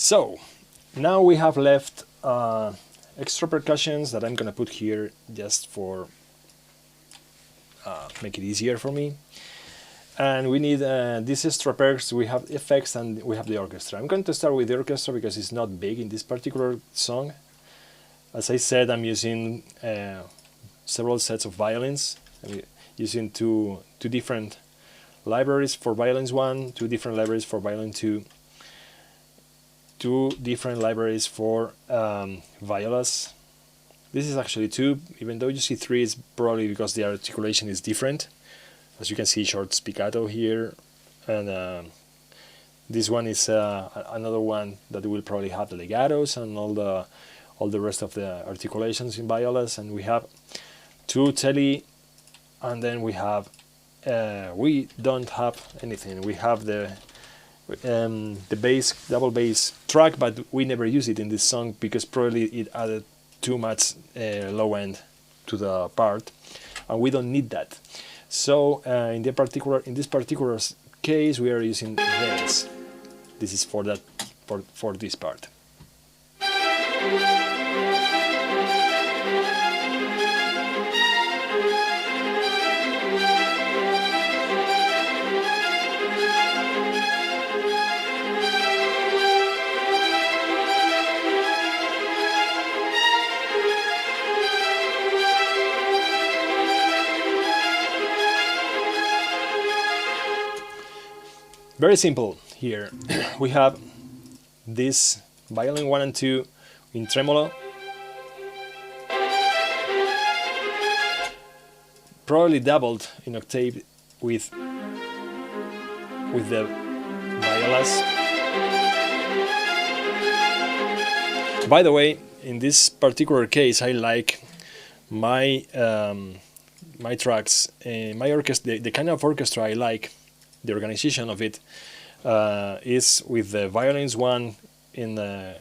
So now we have left extra percussions that I'm gonna put here just for make it easier for me. And we need these extra perks. We have effects and we have the orchestra. I'm going to start with the orchestra because it's not big in this particular song. As I said, I'm using several sets of violins. I'm using two different libraries for violins 1, 2 different libraries for violin 2, 2 different libraries for violas. This is actually 2, even though you see 3, it's probably because the articulation is different. As you can see, short spiccato here, and this one is another one that will probably have the legatos and all the rest of the articulations in violas. And we have 2 telly, and then we have we don't have anything. We have the bass, double bass track, but we never use it in this song because probably it added too much low end to the part, and we don't need that. So in this particular case, we are using this. This is for that for this part. Very simple here. We have this violin 1 and 2 in tremolo, probably doubled in octave with the violas. By the way, in this particular case, I like my my tracks, my orchestra, the kind of orchestra I like. The organization of it is with the violins 1 in the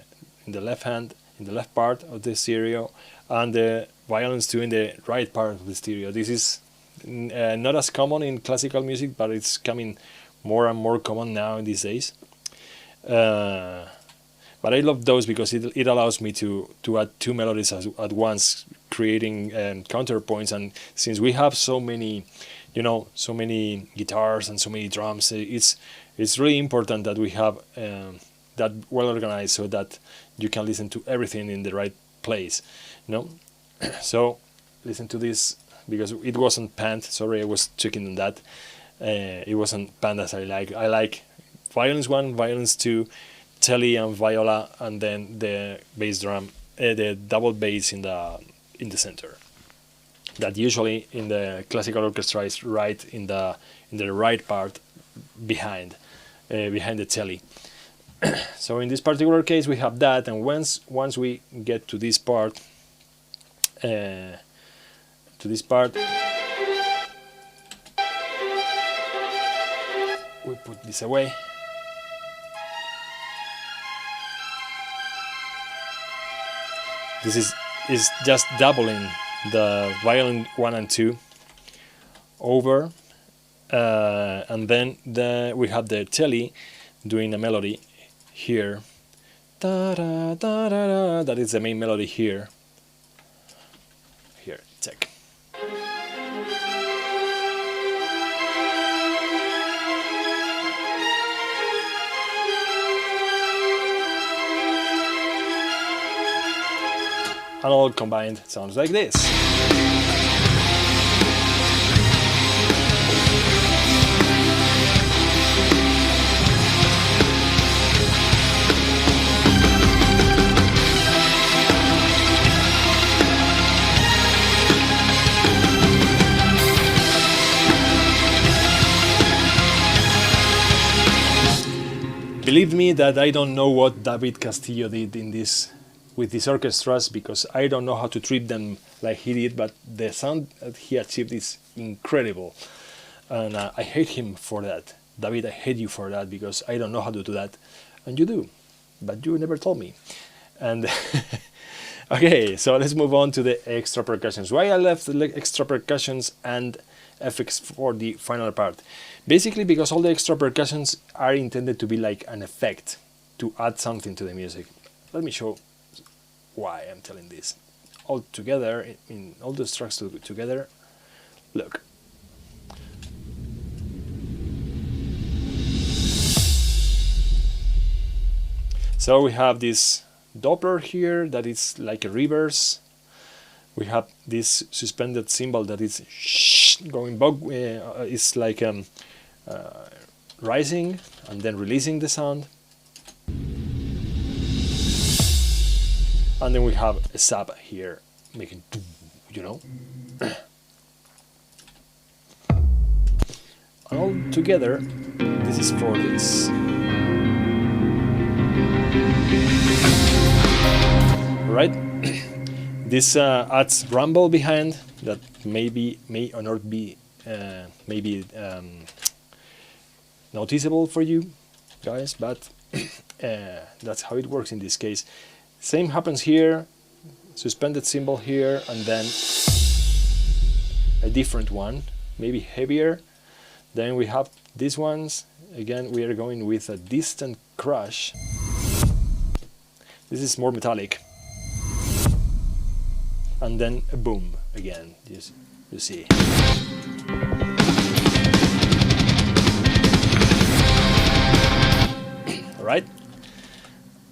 left hand, in the left part of the stereo, and the violins 2 in the right part of the stereo. This is not as common in classical music, but it's coming more and more common now in these days. But I love those because it allows me to add 2 melodies at once, creating counterpoints. And since we have so many, so many guitars and so many drums, it's really important that we have that well organized so that you can listen to everything in the right place. So listen to this because it wasn't panned. Sorry, I was checking on that. It wasn't panned as I like. I like violins 1, violins 2, telly and viola, and then the bass drum, the double bass in the center. That usually in the classical orchestra is right in the right part behind the telly. So in this particular case we have that, and once we get to this part, we put this away. This is just doubling the violin 1 and 2 over, and then we have the telly doing a melody here. Da, da, da, da, da. That is the main melody here. Here, check. And all combined sounds like this. Believe me that I don't know what David Castillo did with these orchestras, because I don't know how to treat them like he did, but the sound that he achieved is incredible, and I hate him for that. David, I hate you for that, because I don't know how to do that, and you do, but you never told me. And okay, so let's move on to the extra percussions. Why I left the extra percussions and effects for the final part? Basically because all the extra percussions are intended to be like an effect. to add something to the music. Let me show why I'm telling this. All together, in all those tracks together, look. So we have this Doppler here that is like a reverse. We have this suspended cymbal that is going back, it's like rising and then releasing the sound. And then we have a sub here making, you know. All together, this is for this. Right? This adds rumble behind that may or not be noticeable for you guys, but that's how it works in this case. Same happens here, suspended cymbal here, and then a different one, maybe heavier. Then we have these ones. Again, we are going with a distant crash. This is more metallic. And then a boom again, you see. Alright?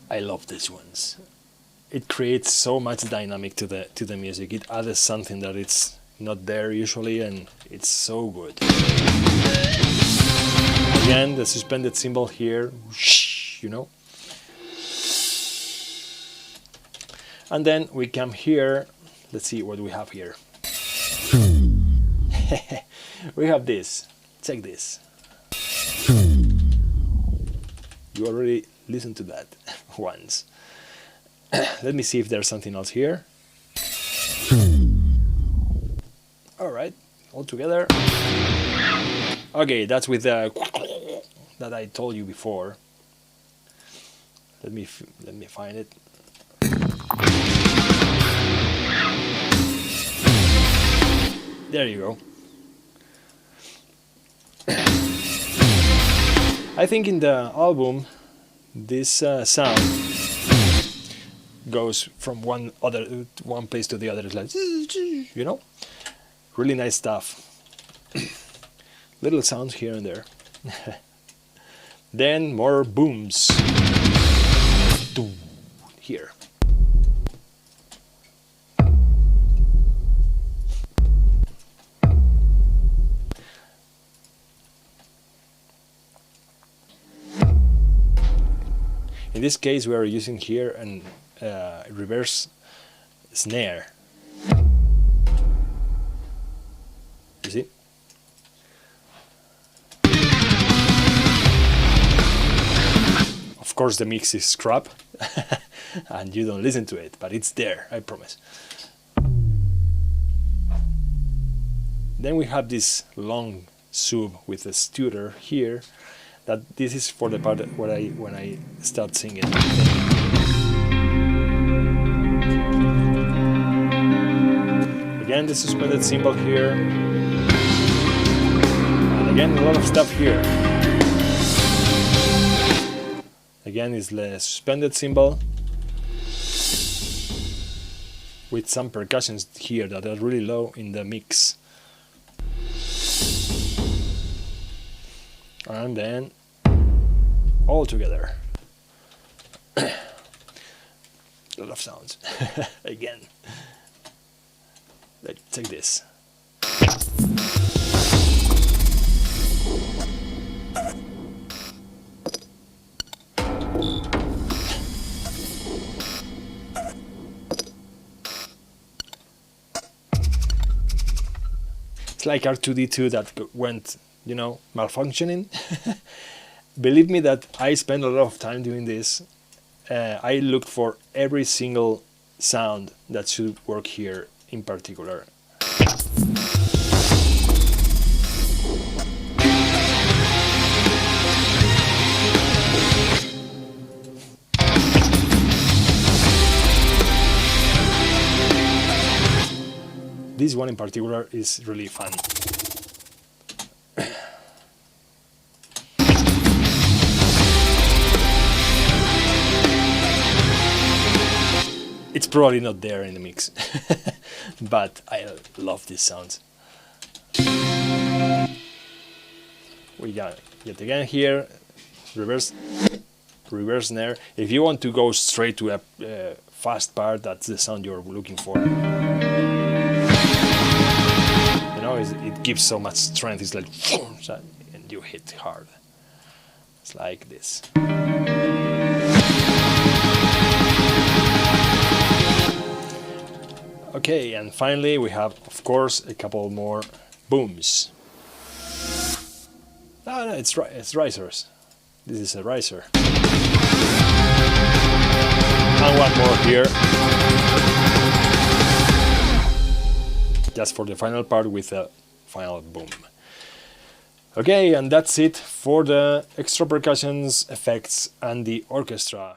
I love these ones. It creates so much dynamic to the music. It adds something that it's not there usually, and it's so good. Again, the suspended cymbal here, you know. And then we come here. Let's see what we have here. We have this. Check this. You already listened to that once. Let me see if there's something else here. Alright, all together. Okay, that's with the that I told you before. Let me find it. There you go. I think in the album this sound goes from one place to the other. It's like, you know, really nice stuff. Little sounds here and there. Then more booms here. In this case, we are using here an reverse snare. You see? Of course, the mix is crap, and you don't listen to it, but it's there, I promise. Then we have this long sub with a stutter here. That this is for the part when I start singing. Again, the suspended cymbal here, and again a lot of stuff here. Again is the suspended cymbal with some percussions here that are really low in the mix. And then all together. A lot of sounds. Again. Let's take this. It's like R2D2 that went, you know, malfunctioning. Believe me that I spend a lot of time doing this. I looked for every single sound that should work here in particular. This one in particular is really fun. it's probably not there in the mix, but I love these sounds. We got yet again here, reverse snare. If you want to go straight to a fast part, that's the sound you're looking for. You know, it gives so much strength. It's like, and you hit hard. It's like this. Okay, and finally we have, of course, a couple more booms. No, it's risers. This is a riser. And one more here. Just for the final part with a final boom. Okay, and that's it for the extra percussions, effects, and the orchestra.